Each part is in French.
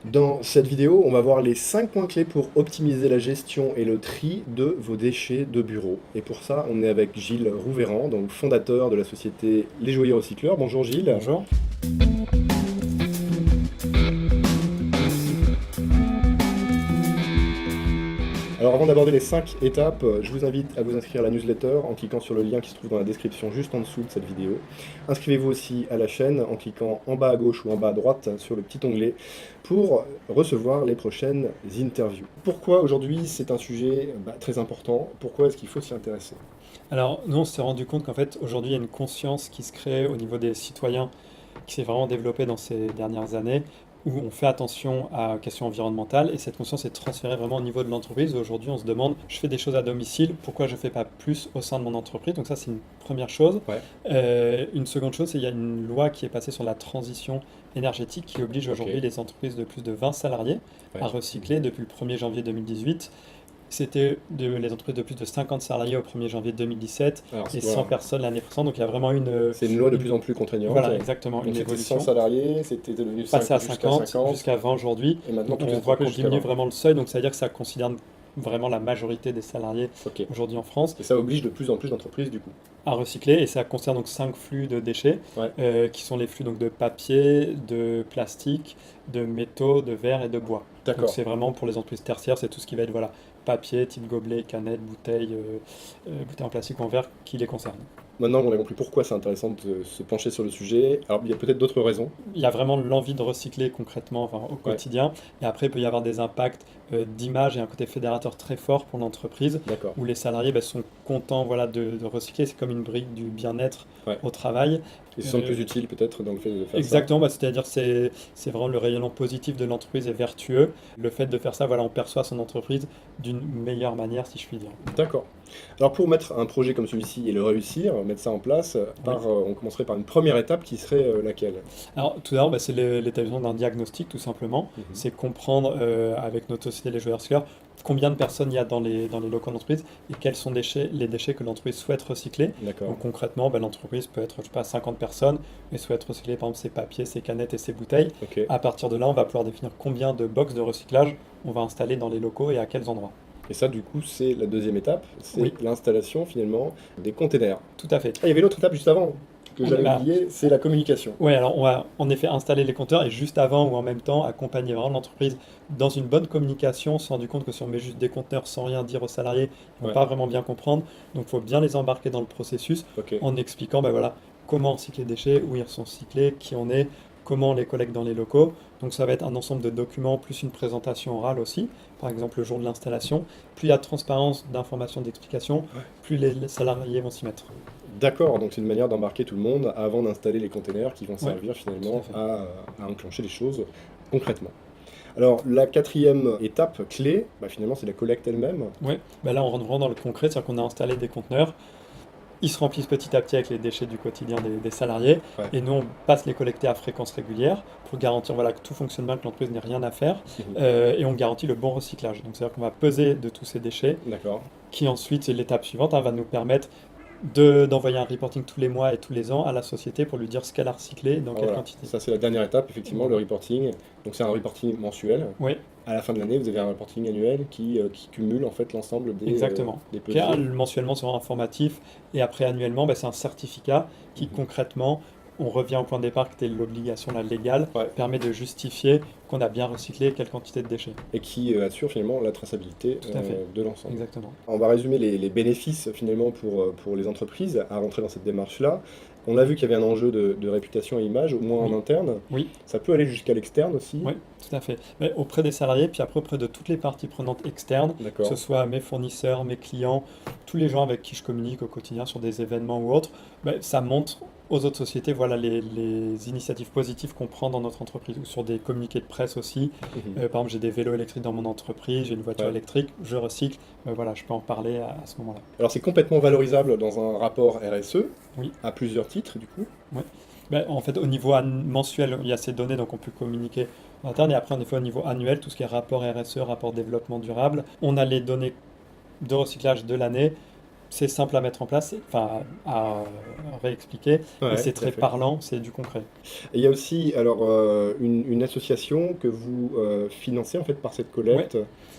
Dans cette vidéo, on va voir les 5 points clés pour optimiser la gestion et le tri de vos déchets de bureau. Et pour ça, on est avec Gilles Rouvéran, donc fondateur de la société Les Joailliers Recycleurs. Bonjour Gilles. Bonjour. Alors avant d'aborder les 5 étapes, je vous invite à vous inscrire à la newsletter en cliquant sur le lien qui se trouve dans la description juste en dessous de cette vidéo. Inscrivez-vous aussi à la chaîne en cliquant en bas à gauche ou en bas à droite sur le petit onglet pour recevoir les prochaines interviews. Pourquoi aujourd'hui c'est un sujet très important? Pourquoi est-ce qu'il faut s'y intéresser? Alors, nous, on s'est rendu compte qu'en fait, aujourd'hui, il y a une conscience qui se crée au niveau des citoyens, qui s'est vraiment développée dans ces dernières années, où on fait attention à questions environnementales, et cette conscience est transférée vraiment au niveau de l'entreprise. Aujourd'hui, on se demande, je fais des choses à domicile, pourquoi je ne fais pas plus au sein de mon entreprise? Donc ça, c'est une première chose. Ouais, Une seconde chose, c'est qu'il y a une loi qui est passée sur la transition énergétique qui oblige aujourd'hui ok. les entreprises de plus de 20 salariés Ouais. à recycler depuis le 1er janvier 2018. C'était les entreprises de plus de 50 salariés au 1er janvier 2017 Alors et voilà, 100 personnes l'année précédente. Donc il y a vraiment c'est une loi de une- plus en plus contraignante. voilà, exactement, Donc une c'était 100 évolution. salariés, c'était devenu 5 Passé à jusqu'à 50 50, jusqu'à 20 aujourd'hui. et maintenant Donc toutes les on voit qu'on entreprises jusqu'à diminue 20. vraiment le seuil. Donc ça veut dire que ça concerne vraiment la majorité des salariés Ok. aujourd'hui en France Et ça oblige de plus en plus d'entreprises du coup. à recycler. Et ça concerne donc 5 flux de déchets Ouais, qui sont les flux donc, de papier, de plastique, de métaux, de verre et de bois. Donc d'accord. c'est vraiment pour les entreprises tertiaires, c'est tout ce qui va être voilà, papier, type gobelet, canette, bouteille, bouteille en plastique ou en verre qui les concerne. Maintenant qu'on a compris pourquoi c'est intéressant de se pencher sur le sujet, alors il y a peut-être d'autres raisons. Il y a vraiment l'envie de recycler concrètement, enfin, au Ouais, quotidien. Et après, il peut y avoir des impacts d'image et un côté fédérateur très fort pour l'entreprise, d'accord. où les salariés sont contents voilà, de recycler. C'est comme une brique du bien-être Ouais. au travail. Ils se sentent Euh, plus utiles peut-être dans le fait de faire ça. Exactement, c'est-à-dire que c'est vraiment le rayonnement positif de l'entreprise est vertueux. Le fait de faire ça, voilà, on perçoit son entreprise d'une meilleure manière, si je puis dire. D'accord. Alors pour mettre un projet comme celui-ci et le réussir, mettre ça en place, Oui. on commencerait par une première étape qui serait laquelle? Alors, tout d'abord, c'est l'établissement d'un diagnostic, tout simplement. Mhm. C'est comprendre, avec notre société Les Joueurs Scolaires, combien de personnes il y a dans les locaux d'entreprise et quels sont les déchets que l'entreprise souhaite recycler. D'accord. Donc, concrètement, l'entreprise peut être, je sais pas, 50 personnes et souhaite recycler, par exemple, ses papiers, ses canettes et ses bouteilles. Ok. À partir de là, on va pouvoir définir combien de box de recyclage on va installer dans les locaux et à quels endroits. Et ça du coup c'est la deuxième étape, Oui, c'est l'installation finalement des containers. tout à fait. Ah, il y avait l'autre étape juste avant que On, j'avais bah, oublié, c'est la communication. Ouais, alors on va en effet installer les compteurs et juste avant ou en même temps accompagner vraiment l'entreprise dans une bonne communication. On s'est rendu compte que si on met juste des conteneurs sans rien dire aux salariés, ils vont Ouais. pas vraiment bien comprendre. Donc il faut bien les embarquer dans le processus Ok. en expliquant voilà, comment on recycle les déchets, où ils sont recyclés, qui on est, comment on les collecte dans les locaux. Donc ça va être un ensemble de documents plus une présentation orale aussi, par exemple le jour de l'installation. Plus il y a de transparence, d'informations, d'explications, Ouais. plus les salariés vont s'y mettre. D'accord, donc c'est une manière d'embarquer tout le monde avant d'installer les containers qui vont Ouais, servir tout à finalement fait. à enclencher les choses concrètement. Alors la quatrième étape clé, finalement c'est la collecte elle-même. Ouais, là on rentre vraiment dans le concret, c'est-à-dire qu'on a installé des conteneurs. Ils se remplissent petit à petit avec les déchets du quotidien des salariés Ouais. et nous on passe les collecter à fréquence régulière pour garantir voilà, que tout fonctionne bien, que l'entreprise n'ait rien à faire Mhm. et on garantit le bon recyclage. Donc c'est-à-dire qu'on va peser de tous ces déchets D'accord. qui ensuite, c'est l'étape suivante, va nous permettre d'envoyer un reporting tous les mois et tous les ans à la société pour lui dire ce qu'elle a recyclé et dans Alors quelle voilà, quantité. ça c'est la dernière étape, effectivement, le reporting. Donc c'est un reporting mensuel. Oui, À la fin de l'année, vous avez un reporting annuel qui cumule en fait l'ensemble exactement. des Puis, pesées. mensuellement, c'est vraiment informatif et après annuellement, c'est un certificat qui Mhm. concrètement, on revient au point de départ qui était l'obligation là, légale, Ouais. permet de justifier qu'on a bien recyclé quelle quantité de déchets. Et qui assure finalement la traçabilité Tout à fait, de l'ensemble. exactement. On va résumer les bénéfices finalement pour les entreprises à rentrer dans cette démarche-là. On a vu qu'il y avait un enjeu de réputation et image, au moins en Oui, interne. oui, Ça peut aller jusqu'à l'externe aussi. oui, tout à fait. Mais auprès des salariés, puis après auprès de toutes les parties prenantes externes, que ce D'accord. soit mes fournisseurs, mes clients, tous les gens avec qui je communique au quotidien sur des événements ou autres, ça montre aux autres sociétés voilà, les initiatives positives qu'on prend dans notre entreprise, ou sur des communiqués de presse aussi. Mhm. Par exemple, j'ai des vélos électriques dans mon entreprise, j'ai une voiture Ouais. électrique, je recycle, voilà, je peux en parler à ce moment-là. Alors c'est complètement valorisable dans un rapport RSE, Oui. à plusieurs titres du coup. Ouais. En fait, au niveau mensuel, il y a ces données, donc on peut communiquer en interne. Et après, en effet, au niveau annuel, tout ce qui est rapport RSE, rapport développement durable, on a les données de recyclage de l'année c'est simple à mettre en place, enfin à réexpliquer, et Ouais, c'est tout à très fait. parlant, c'est du concret. Et il y a aussi alors une association que vous financez en fait par cette Ouais. collecte.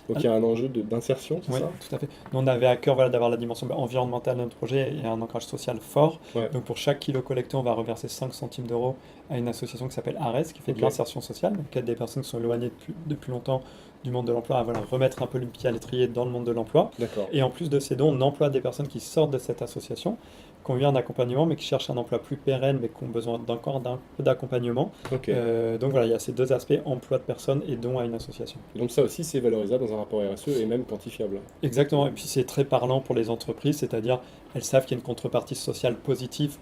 Donc il y a un enjeu d'insertion, c'est Oui, ça? tout à fait. Nous, on avait à cœur voilà, d'avoir la dimension environnementale de notre projet et un ancrage social fort. Ouais, Donc pour chaque kilo collecté, on va reverser 5 centimes d'euros à une association qui s'appelle ARES, qui fait de ok, l'insertion sociale, donc qui aide des personnes qui sont éloignées depuis longtemps du monde de l'emploi à voilà, remettre un peu le pied à l'étrier dans le monde de l'emploi. d'accord. Et en plus de ces dons, on emploie des personnes qui sortent de cette association, qui ont eu un accompagnement, mais qui cherchent un emploi plus pérenne, mais qui ont besoin d'encore d'un peu d'accompagnement. Ok. Donc voilà, il y a ces deux aspects, emploi de personnes et dons à une association. Donc ça aussi c'est valorisable dans un rapport RSE et même quantifiable. Exactement, et puis c'est très parlant pour les entreprises, c'est-à-dire elles savent qu'il y a une contrepartie sociale positive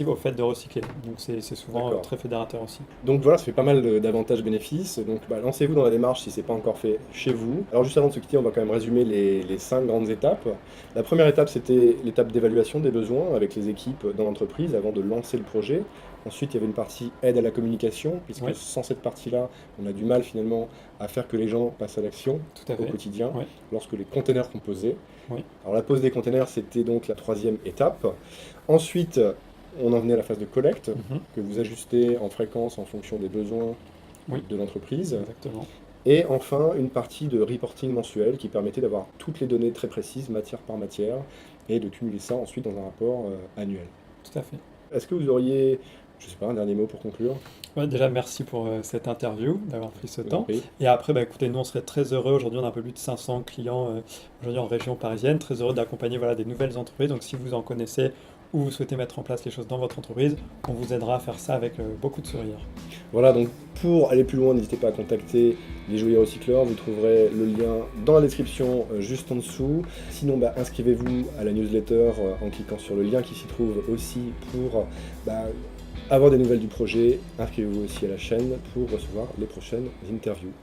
au fait de recycler. Donc c'est souvent D'accord. très fédérateur aussi. Donc voilà, ça fait pas mal d'avantages bénéfices. Donc bah, lancez-vous dans la démarche si c'est pas encore fait chez vous. Alors juste avant de se quitter, on va quand même résumer les 5 grandes étapes. La première étape, c'était l'étape d'évaluation des besoins avec les équipes dans l'entreprise avant de lancer le projet. Ensuite, il y avait une partie aide à la communication, puisque Oui, sans cette partie-là, on a du mal finalement à faire que les gens passent à l'action tout à au fait. quotidien Oui, lorsque les containers sont posés. oui, Alors la pose des containers, c'était donc la troisième étape. Ensuite, on en venait à la phase de collecte, mhm, que vous ajustez en fréquence en fonction des besoins oui, de l'entreprise. exactement. Et enfin, une partie de reporting mensuel qui permettait d'avoir toutes les données très précises, matière par matière, et de cumuler ça ensuite dans un rapport annuel. Tout à fait. Est-ce que vous auriez, je sais pas, un dernier mot pour conclure? Ouais, déjà, merci pour cette interview, d'avoir pris ce Je vous en temps. prie. Et après, bah, écoutez, nous, on serait très heureux. Aujourd'hui, on a un peu plus de 500 clients aujourd'hui en région parisienne. Très heureux d'accompagner voilà, des nouvelles entreprises. Donc, si vous en connaissez ou vous souhaitez mettre en place les choses dans votre entreprise, on vous aidera à faire ça avec beaucoup de sourire. Voilà, donc pour aller plus loin, n'hésitez pas à contacter les joailliers recycleurs. Vous trouverez le lien dans la description juste en dessous. Sinon, bah, inscrivez-vous à la newsletter en cliquant sur le lien qui s'y trouve aussi pour bah, avoir des nouvelles du projet. Inscrivez-vous aussi à la chaîne pour recevoir les prochaines interviews.